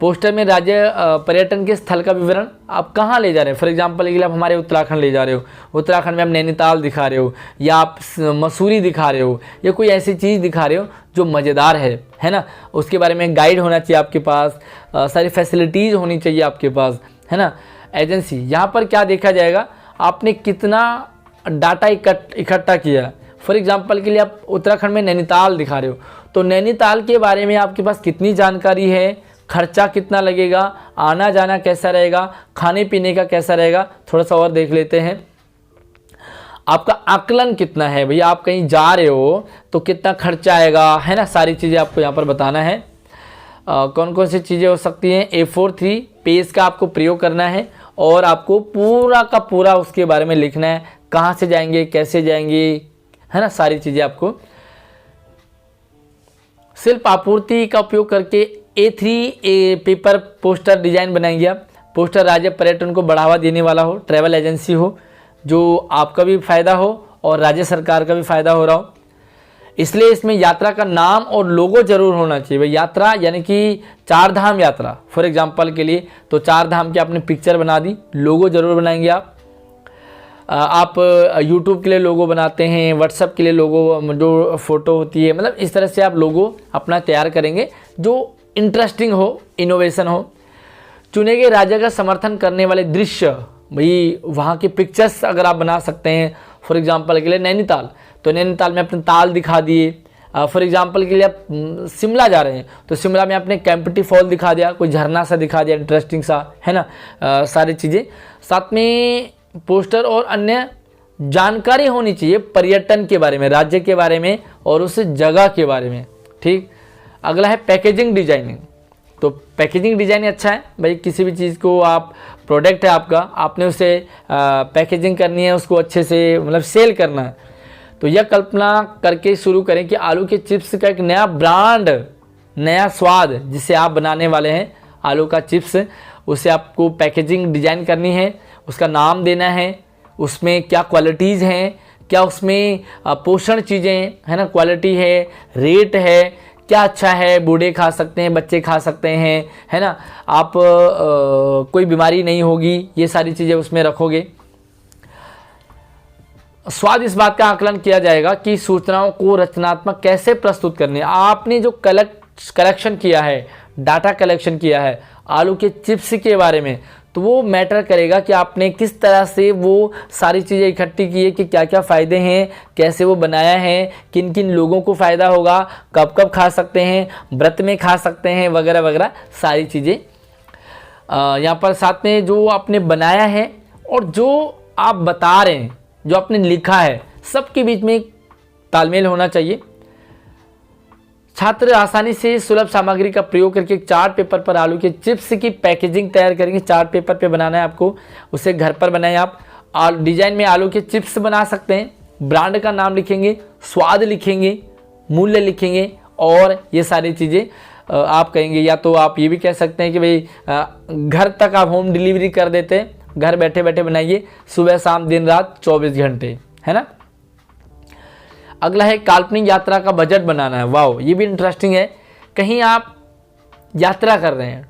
पोस्टर में राज्य पर्यटन के स्थल का विवरण, आप कहाँ ले जा रहे हैं। फॉर एग्जांपल के लिए आप हमारे उत्तराखंड ले जा रहे हो, उत्तराखंड में आप नैनीताल दिखा रहे हो, या आप मसूरी दिखा रहे हो, या कोई ऐसी चीज़ दिखा रहे हो जो मज़ेदार है ना। उसके बारे में गाइड होना चाहिए आपके पास, सारी फैसिलिटीज़ होनी चाहिए आपके पास, है ना। एजेंसी, यहाँ पर क्या देखा जाएगा, आपने कितना डाटा इकट्ठा किया। फॉर एग्जांपल के लिए आप उत्तराखंड में नैनीताल दिखा रहे हो, तो नैनीताल के बारे में आपके पास कितनी जानकारी है, खर्चा कितना लगेगा, आना जाना कैसा रहेगा, खाने पीने का कैसा रहेगा, थोड़ा सा और देख लेते हैं। आपका आकलन कितना है, भैया आप कहीं जा रहे हो तो कितना खर्चा आएगा, है ना, सारी चीज़ें आपको यहाँ पर बताना है। कौन कौन सी चीज़ें हो सकती हैं। A4 पेज का आपको प्रयोग करना है, और आपको पूरा का पूरा उसके बारे में लिखना है, कहाँ से जाएंगे, कैसे जाएंगे, है ना, सारी चीज़ें आपको। शिल्प आपूर्ति का उपयोग करके A3 पेपर पोस्टर डिजाइन बनाएंगे आप। पोस्टर राज्य पर्यटन को बढ़ावा देने वाला हो, ट्रैवल एजेंसी हो, जो आपका भी फायदा हो और राज्य सरकार का भी फायदा हो रहा हो, इसलिए इसमें यात्रा का नाम और लोगो जरूर होना चाहिए। भाई यात्रा यानी कि 4 धाम यात्रा, फॉर एग्जांपल के लिए, तो 4 धाम की आपने पिक्चर बना दी, लोगो जरूर बनाएंगे आप। आप यूट्यूब के लिए लोगो बनाते हैं, व्हाट्सएप के लिए लोगो जो फोटो होती है, मतलब इस तरह से आप लोगो अपना तैयार करेंगे जो इंटरेस्टिंग हो, इनोवेशन हो। चुने गए राज्य का समर्थन करने वाले दृश्य, भाई वहाँ की पिक्चर्स अगर आप बना सकते हैं। फॉर एग्जांपल के लिए नैनीताल, तो नैनीताल में अपने ताल दिखा दिए। फॉर एग्जांपल के लिए आप शिमला जा रहे हैं तो शिमला में आपने कैंपटी फॉल दिखा दिया, कोई झरना सा दिखा दिया इंटरेस्टिंग सा, है ना। सारी चीज़ें साथ में पोस्टर और अन्य जानकारी होनी चाहिए पर्यटन के बारे में, राज्य के बारे में और उस जगह के बारे में। ठीक, अगला है पैकेजिंग डिजाइनिंग। तो पैकेजिंग डिजाइन अच्छा है भाई, किसी भी चीज़ को आप, प्रोडक्ट है आपका, आपने उसे पैकेजिंग करनी है, उसको अच्छे से मतलब सेल करना है। तो यह कल्पना करके शुरू करें कि आलू के चिप्स का एक नया ब्रांड, नया स्वाद जिसे आप बनाने वाले हैं, आलू का चिप्स, उसे आपको पैकेजिंग डिजाइन करनी है, उसका नाम देना है, उसमें क्या क्वालिटीज़ हैं, क्या उसमें पोषण चीज़ें है ना, क्वालिटी है, रेट है, क्या अच्छा है, बूढ़े खा सकते हैं, बच्चे खा सकते हैं, है ना, आप कोई बीमारी नहीं होगी, ये सारी चीज़ें उसमें रखोगे। स्वाद, इस बात का आकलन किया जाएगा कि सूचनाओं को रचनात्मक कैसे प्रस्तुत करने। आपने जो कलेक्शन किया है, डाटा कलेक्शन किया है आलू के चिप्स के बारे में, तो वो मैटर करेगा कि आपने किस तरह से वो सारी चीज़ें इकट्ठी की है, कि क्या क्या फ़ायदे हैं, कैसे वो बनाया है, किन किन लोगों को फ़ायदा होगा, कब कब खा सकते हैं, व्रत में खा सकते हैं, वगैरह वगैरह सारी चीज़ें यहाँ पर साथ में जो आपने बनाया है और जो आप बता रहे हैं, जो आपने लिखा है, सबके बीच में एक तालमेल होना चाहिए। छात्र आसानी से सुलभ सामग्री का प्रयोग करके एक चार्ट पेपर पर आलू के चिप्स की पैकेजिंग तैयार करेंगे। चार्ट पेपर पे बनाना है आपको, उसे घर पर बनाएं आप। डिजाइन में आलू के चिप्स बना सकते हैं, ब्रांड का नाम लिखेंगे, स्वाद लिखेंगे, मूल्य लिखेंगे, और ये सारी चीज़ें आप कहेंगे। या तो आप ये भी कह सकते हैं कि भाई घर तक आप होम डिलीवरी कर देते हैं, घर बैठे बैठे बनाइए, सुबह शाम दिन रात 24 घंटे, है ना। अगला है काल्पनिक यात्रा का बजट बनाना है। वाओ, ये भी इंटरेस्टिंग है। कहीं आप यात्रा कर रहे हैं,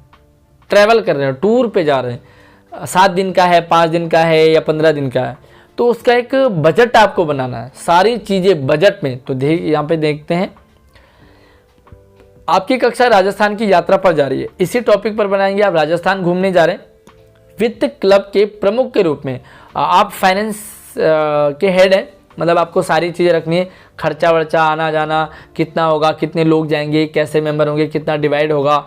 ट्रैवल कर रहे हैं, टूर पे जा रहे हैं, 7 दिन का है, 5 दिन का है या 15 दिन का है, तो उसका एक बजट आपको बनाना है, सारी चीज़ें बजट में। तो यहाँ पे देखते हैं, आपकी कक्षा राजस्थान की यात्रा पर जा रही है, इसी टॉपिक पर बनाएंगे। आप राजस्थान घूमने जा रहे हैं, वित्त क्लब के प्रमुख के रूप में आप फाइनेंस के हेड हैं, मतलब आपको सारी चीज़ें रखनी है, खर्चा वर्चा, आना जाना कितना होगा, कितने लोग जाएंगे, कैसे मेंबर होंगे, कितना डिवाइड होगा,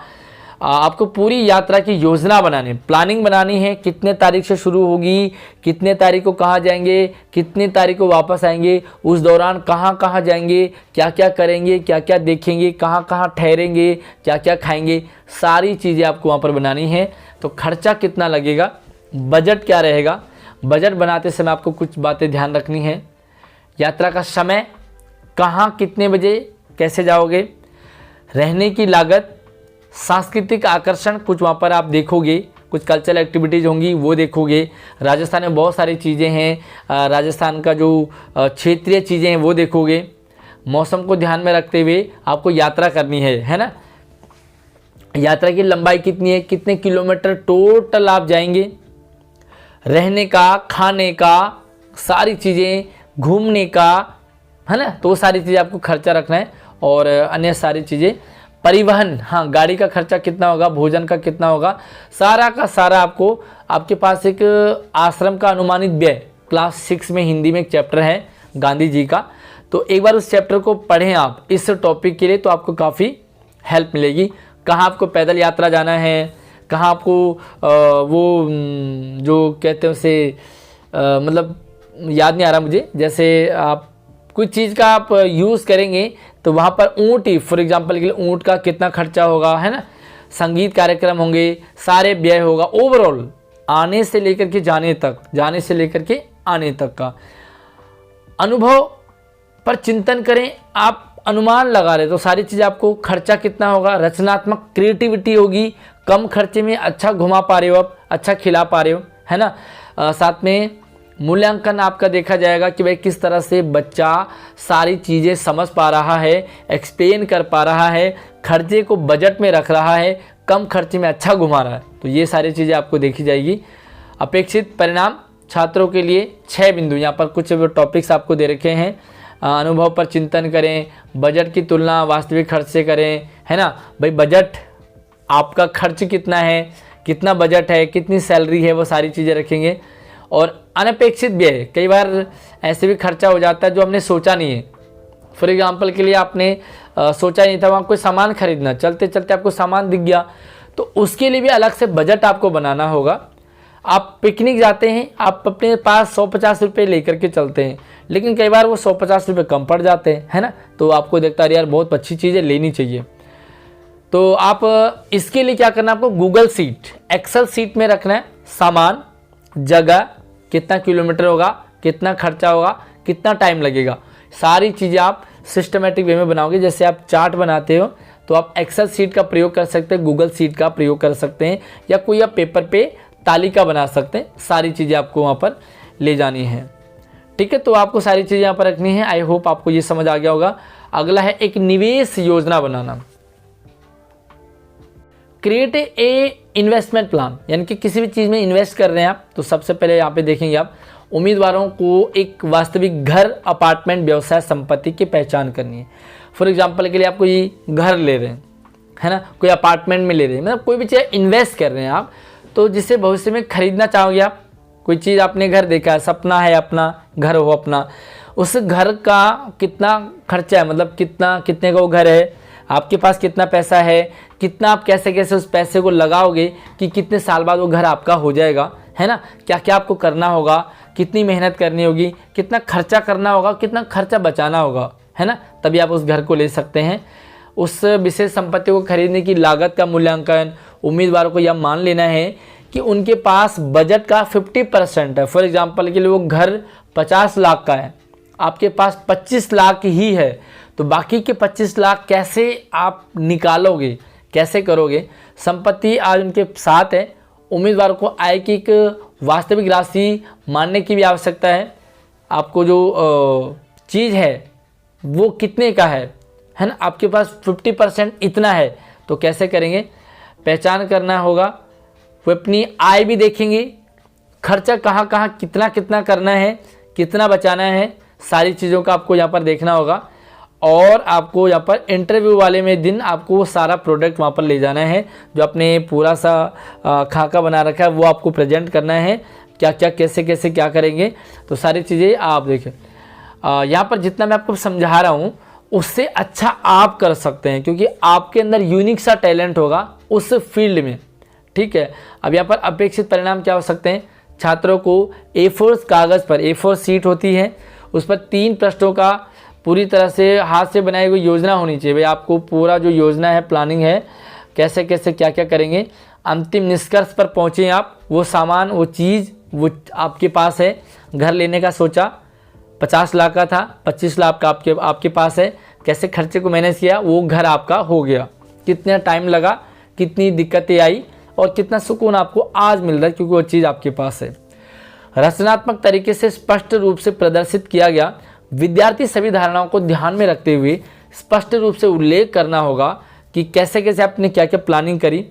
आपको पूरी यात्रा की योजना बनानी, प्लानिंग बनानी है। कितने तारीख से शुरू होगी, कितने तारीख को कहाँ जाएंगे, कितने तारीख को वापस आएंगे, उस दौरान कहाँ कहाँ जाएंगे, क्या क्या करेंगे, क्या क्या देखेंगे, कहाँ कहाँ ठहरेंगे, क्या क्या खाएंगे, सारी चीज़ें आपको वहाँ पर बनानी है। तो खर्चा कितना लगेगा, बजट क्या रहेगा, बजट बनाते समय आपको कुछ बातें ध्यान रखनी है। यात्रा का समय, कहाँ कितने बजे कैसे जाओगे, रहने की लागत, सांस्कृतिक आकर्षण कुछ वहाँ पर आप देखोगे, कुछ कल्चरल एक्टिविटीज़ होंगी वो देखोगे। राजस्थान में बहुत सारी चीज़ें हैं, राजस्थान का जो क्षेत्रीय चीज़ें हैं वो देखोगे। मौसम को ध्यान में रखते हुए आपको यात्रा करनी है ना। यात्रा की लंबाई कितनी है, कितने किलोमीटर टोटल आप जाएंगे, रहने का, खाने का, सारी चीज़ें, घूमने का, है ना, तो सारी चीज़ें आपको खर्चा रखना है। और अन्य सारी चीज़ें, परिवहन, हाँ, गाड़ी का खर्चा कितना होगा, भोजन का कितना होगा, सारा का सारा आपको, आपके पास एक आश्रम का अनुमानित व्यय, क्लास 6 में हिंदी में एक चैप्टर है गांधी जी का, तो एक बार उस चैप्टर को पढ़ें आप इस टॉपिक के लिए, तो आपको काफ़ी हेल्प मिलेगी। कहाँ आपको पैदल यात्रा जाना है, कहाँ आपको वो जो कहते हैं उसे मतलब याद नहीं आ रहा मुझे, जैसे आप कुछ चीज़ का आप यूज़ करेंगे तो वहाँ पर ऊँट ही, फॉर एग्जांपल के लिए ऊँट का कितना खर्चा होगा, है ना, संगीत कार्यक्रम होंगे, सारे व्यय होगा, ओवरऑल आने से लेकर के जाने तक, जाने से लेकर के आने तक का। अनुभव पर चिंतन करें, आप अनुमान लगा रहे तो सारी चीज़ आपको, खर्चा कितना होगा, रचनात्मक क्रिएटिविटी होगी, कम खर्चे में अच्छा घुमा पा रहे हो आप, अच्छा खिला पा रहे हो, है ना। साथ में मूल्यांकन आपका देखा जाएगा कि भाई किस तरह से बच्चा सारी चीज़ें समझ पा रहा है, एक्सप्लेन कर पा रहा है, खर्चे को बजट में रख रहा है, कम खर्चे में अच्छा घुमा रहा है, तो ये सारी चीज़ें आपको देखी जाएगी। अपेक्षित परिणाम छात्रों के लिए 6 बिंदु, यहाँ पर कुछ टॉपिक्स आपको दे रखे हैं। अनुभव पर चिंतन करें, बजट की तुलना वास्तविक खर्च से करें, है ना, भाई बजट आपका खर्च कितना है, कितना बजट है, कितनी सैलरी है, वो सारी चीज़ें रखेंगे। और अनपेक्षित व्यय, कई बार ऐसे भी खर्चा हो जाता है जो हमने सोचा नहीं है। फॉर एग्जांपल के लिए आपने सोचा नहीं था वहाँ कोई सामान खरीदना, चलते चलते आपको सामान दिख गया, तो उसके लिए भी अलग से बजट आपको बनाना होगा। आप पिकनिक जाते हैं, आप अपने पास 150 रुपये लेकर के चलते हैं, लेकिन कई बार वो 150 रुपये कम पड़ जाते हैं, है ना, तो आपको देखता है यार बहुत अच्छी चीज़ें लेनी चाहिए। तो आप इसके लिए क्या करना है, आपको गूगल शीट, एक्सेल शीट में रखना है सामान, जगह, कितना किलोमीटर होगा, कितना खर्चा होगा, कितना टाइम लगेगा, सारी चीज़ें आप सिस्टमेटिक वे में बनाओगे। जैसे आप चार्ट बनाते हो तो आप एक्सेल शीट का प्रयोग कर सकते हैं, गूगल शीट का प्रयोग कर सकते हैं, या कोई आप पेपर पे तालिका बना सकते हैं, सारी चीज़ें आपको वहाँ पर ले जानी है। ठीक है, तो आपको सारी चीज़ें यहाँ पर रखनी है। आई होप आपको ये समझ आ गया होगा। अगला है एक निवेश योजना बनाना। क्रिएट ए इन्वेस्टमेंट प्लान, यानी कि किसी भी चीज़ में इन्वेस्ट कर रहे हैं आप, तो सबसे पहले यहाँ पे देखेंगे आप उम्मीदवारों को एक वास्तविक घर, अपार्टमेंट, व्यवसाय, संपत्ति की पहचान करनी है। फॉर एग्जांपल के लिए आपको ये घर ले रहे हैं, है ना, कोई अपार्टमेंट में ले रहे हैं, मतलब कोई भी चीज़ इन्वेस्ट कर रहे हैं आप, तो जिसे भविष्य में खरीदना चाहोगे आप, कोई चीज़ आपने घर देखा है, सपना है अपना घर हो अपना, उस घर का कितना खर्चा है, मतलब कितने का वो घर है, आपके पास कितना पैसा है, कितना आप कैसे कैसे उस पैसे को लगाओगे कि कितने साल बाद वो घर आपका हो जाएगा, है ना, क्या क्या आपको करना होगा, कितनी मेहनत करनी होगी, कितना खर्चा करना होगा, कितना खर्चा बचाना होगा, है ना, तभी आप उस घर को ले सकते हैं। उस विशेष संपत्ति को खरीदने की लागत का मूल्यांकन उम्मीदवारों को यह मान लेना है कि उनके पास बजट का 50% है। फॉर एग्जांपल के लिए वो घर 50 लाख का है, आपके पास 25 लाख ही है, तो बाकी के 25 लाख कैसे आप निकालोगे, कैसे करोगे। संपत्ति आज उनके साथ है, उम्मीदवार को आय की एक वास्तविक राशि मानने की भी आवश्यकता है। आपको जो चीज़ है वो कितने का है ना, आपके पास 50% इतना है, तो कैसे करेंगे, पहचान करना होगा। वो अपनी आय भी देखेंगे, खर्चा कहाँ कहाँ कितना कितना करना है, कितना बचाना है, सारी चीज़ों का आपको यहाँ पर देखना होगा। और आपको यहाँ पर इंटरव्यू वाले में दिन आपको वो सारा प्रोडक्ट वहाँ पर ले जाना है, जो आपने पूरा सा खाका बना रखा है वो आपको प्रेजेंट करना है, क्या क्या कैसे कैसे क्या करेंगे, तो सारी चीज़ें आप देखें। यहाँ पर जितना मैं आपको समझा रहा हूँ उससे अच्छा आप कर सकते हैं, क्योंकि आपके अंदर यूनिक सा टैलेंट होगा उस फील्ड में, ठीक है। अब यहाँ पर अपेक्षित परिणाम क्या हो सकते हैं, छात्रों को A4 कागज़ पर, A4 सीट होती है, उस पर 3 पृष्ठों का पूरी तरह से हाथ से बनाई हुई योजना होनी चाहिए। भाई आपको पूरा जो योजना है, प्लानिंग है, कैसे कैसे क्या क्या करेंगे, अंतिम निष्कर्ष पर पहुँचे आप। वो सामान, वो चीज़ वो आपके पास है, घर लेने का सोचा 50 लाख का था, 25 लाख का आपके पास है, कैसे खर्चे को मैनेज किया, वो घर आपका हो गया। कितना टाइम लगा, कितनी दिक्कतें आई और कितना सुकून आपको आज मिल रहा है, क्योंकि वो चीज़ आपके पास है। रचनात्मक तरीके से स्पष्ट रूप से प्रदर्शित किया गया। विद्यार्थी सभी धारणाओं को ध्यान में रखते हुए स्पष्ट रूप से उल्लेख करना होगा कि कैसे कैसे आपने क्या क्या प्लानिंग करी।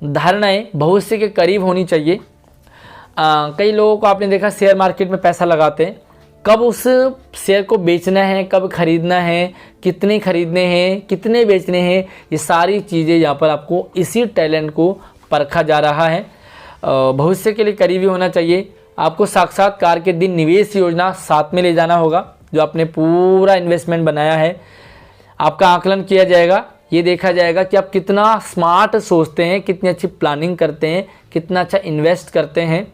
धारणाएं भविष्य के करीब होनी चाहिए। कई लोगों को आपने देखा शेयर मार्केट में पैसा लगाते हैं, कब उस शेयर को बेचना है, कब खरीदना है, कितने खरीदने हैं, कितने बेचने हैं, ये सारी चीज़ें यहाँ पर आपको इसी टैलेंट को परखा जा रहा है। भविष्य के लिए करीबी होना चाहिए। आपको साक्षात्कार के दिन निवेश योजना साथ में ले जाना होगा, जो आपने पूरा इन्वेस्टमेंट बनाया है, आपका आकलन किया जाएगा। ये देखा जाएगा कि आप कितना स्मार्ट सोचते हैं, कितनी अच्छी प्लानिंग करते हैं, कितना अच्छा इन्वेस्ट करते हैं।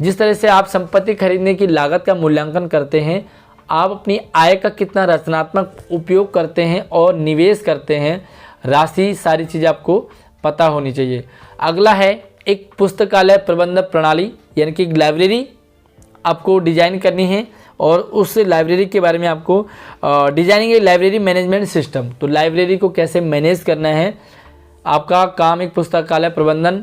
जिस तरह से आप संपत्ति खरीदने की लागत का मूल्यांकन करते हैं, आप अपनी आय का कितना रचनात्मक उपयोग करते हैं और निवेश करते हैं, राशि, सारी चीज़ें आपको पता होनी चाहिए। अगला है एक पुस्तकालय प्रबंधन प्रणाली, यानी कि लाइब्रेरी आपको डिजाइन करनी है, और उस लाइब्रेरी के बारे में आपको डिजाइनिंग है लाइब्रेरी मैनेजमेंट सिस्टम। तो लाइब्रेरी को कैसे मैनेज करना है, आपका काम एक पुस्तकालय प्रबंधन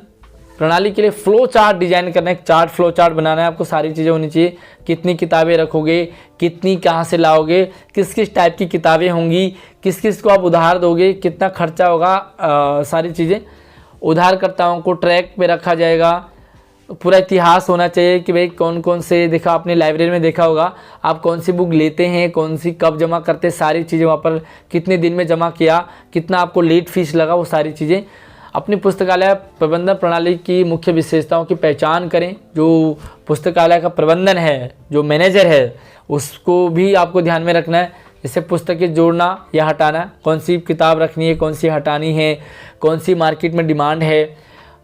प्रणाली के लिए फ्लो चार्ट डिजाइन करना है, एक चार्ट, फ्लो चार्ट बनाना है आपको। सारी चीज़ें होनी चाहिए, कितनी किताबें रखोगे, कितनी कहाँ से लाओगे, किस किस टाइप की किताबें होंगी, किस किस को आप उधार दोगे, कितना खर्चा होगा, सारी चीज़ें। उधारकर्ताओं को ट्रैक पे रखा जाएगा। पूरा इतिहास होना चाहिए कि भाई कौन कौन से, देखा आपने लाइब्रेरी में देखा होगा, आप कौन सी बुक लेते हैं, कौन सी कब जमा करते हैं, सारी चीज़ें वहाँ पर, कितने दिन में जमा किया, कितना आपको लेट फीस लगा, वो सारी चीज़ें। अपनी पुस्तकालय प्रबंधन प्रणाली की मुख्य विशेषताओं की पहचान करें। जो पुस्तकालय का प्रबंधन है, जो मैनेजर है, उसको भी आपको ध्यान में रखना है। जैसे पुस्तकें जोड़ना या हटाना, कौन सी किताब रखनी है, कौन सी हटानी है, कौन सी मार्केट में डिमांड है,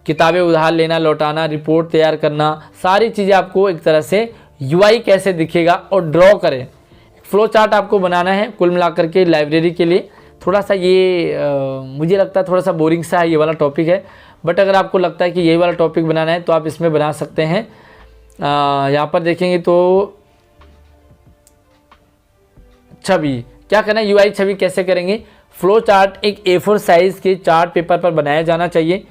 किताबें उधार लेना, लौटाना, रिपोर्ट तैयार करना, सारी चीज़ें आपको एक तरह से यूआई कैसे दिखेगा और ड्रॉ करें। फ्लो चार्ट आपको बनाना है। कुल मिलाकर के लाइब्रेरी के लिए थोड़ा सा ये मुझे लगता है थोड़ा सा बोरिंग सा है ये वाला टॉपिक है, बट अगर आपको लगता है कि यही वाला टॉपिक बनाना है तो आप इसमें बना सकते हैं। यहाँ पर देखेंगे तो छवि क्या करना है, यूआई छवि कैसे करेंगे। फ्लो चार्ट एक A4 साइज के चार्ट पेपर पर बनाया जाना चाहिए।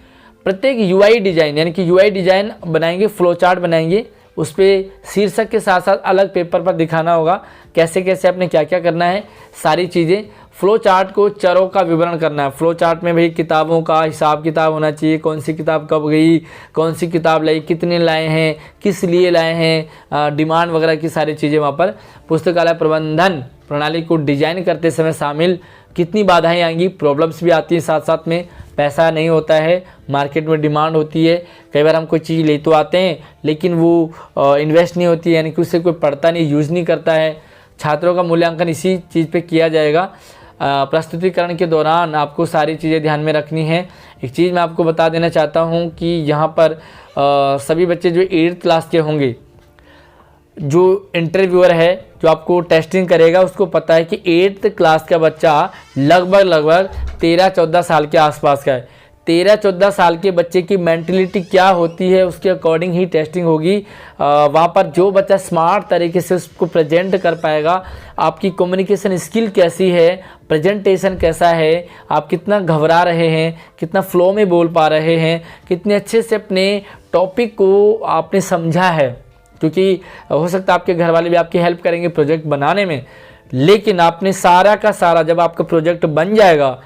प्रत्येक यूआई डिजाइन, यानी कि यूआई डिजाइन बनाएंगे, फ्लो चार्ट बनाएंगे, उस पर शीर्षक के साथ साथ अलग पेपर पर दिखाना होगा कैसे कैसे आपने क्या क्या करना है सारी चीज़ें। फ्लो चार्ट को चरों का विवरण करना है। फ्लो चार्ट में भाई किताबों का हिसाब किताब होना चाहिए, कौन सी किताब कब गई, कौन सी किताब लाई, कितने लाए हैं, किस लिए लाए हैं, डिमांड वगैरह की सारी चीज़ें वहाँ पर। पुस्तकालय प्रबंधन प्रणाली को डिजाइन करते समय शामिल कितनी बाधाएं आएंगी, प्रॉब्लम्स भी आती हैं, साथ साथ में पैसा नहीं होता है, मार्केट में डिमांड होती है, कई बार हम कोई चीज़ ले तो आते हैं लेकिन वो इन्वेस्ट नहीं होती है, यानी कि उससे कोई पढ़ता नहीं, यूज़ नहीं करता है। छात्रों का मूल्यांकन इसी चीज़ पे किया जाएगा। प्रस्तुतिकरण के दौरान आपको सारी चीज़ें ध्यान में रखनी है। एक चीज़ मैं आपको बता देना चाहता हूँ कि यहाँ पर सभी बच्चे जो 8th क्लास के होंगे, जो इंटरव्यूअर है जो आपको टेस्टिंग करेगा उसको पता है कि 8th क्लास का बच्चा लगभग 13-14 साल के आसपास का है। 13-14 साल के बच्चे की मेंटलिटी क्या होती है उसके अकॉर्डिंग ही टेस्टिंग होगी। वहाँ पर जो बच्चा स्मार्ट तरीके से उसको प्रेजेंट कर पाएगा, आपकी कम्युनिकेशन स्किल कैसी है, प्रेजेंटेशन कैसा है, आप कितना घबरा रहे हैं, कितना फ्लो में बोल पा रहे हैं, कितने अच्छे से अपने टॉपिक को आपने समझा है। क्योंकि हो सकता है आपके घर वाले भी आपकी हेल्प करेंगे प्रोजेक्ट बनाने में, लेकिन आपने सारा का सारा जब आपका प्रोजेक्ट बन जाएगा,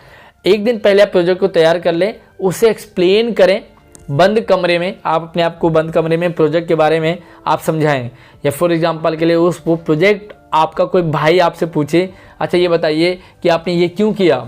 एक दिन पहले आप प्रोजेक्ट को तैयार कर लें, उसे एक्सप्लेन करें बंद कमरे में। आप अपने आप को बंद कमरे में प्रोजेक्ट के बारे में आप समझाएं। या फॉर एग्जांपल के लिए वो प्रोजेक्ट आपका कोई भाई आपसे पूछे, अच्छा ये बताइए कि आपने ये क्यों किया,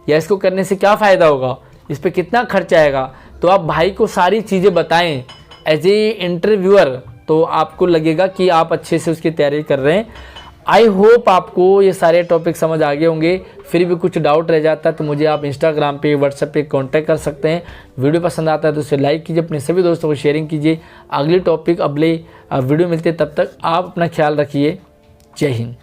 या इसको करने से क्या फ़ायदा होगा, इस पर कितना खर्च आएगा, तो आप भाई को सारी चीज़ें बताएं एज ए इंटरव्यूअर, तो आपको लगेगा कि आप अच्छे से उसकी तैयारी कर रहे हैं। आई होप आपको ये सारे टॉपिक समझ आ गए होंगे। फिर भी कुछ डाउट रह जाता है तो मुझे आप इंस्टाग्राम पे, व्हाट्सएप पे कांटेक्ट कर सकते हैं। वीडियो पसंद आता है तो उसे लाइक कीजिए, अपने सभी दोस्तों को शेयरिंग कीजिए। अगले टॉपिक अगले वीडियो मिलते हैं, तब तक आप अपना ख्याल रखिए। जय हिंद।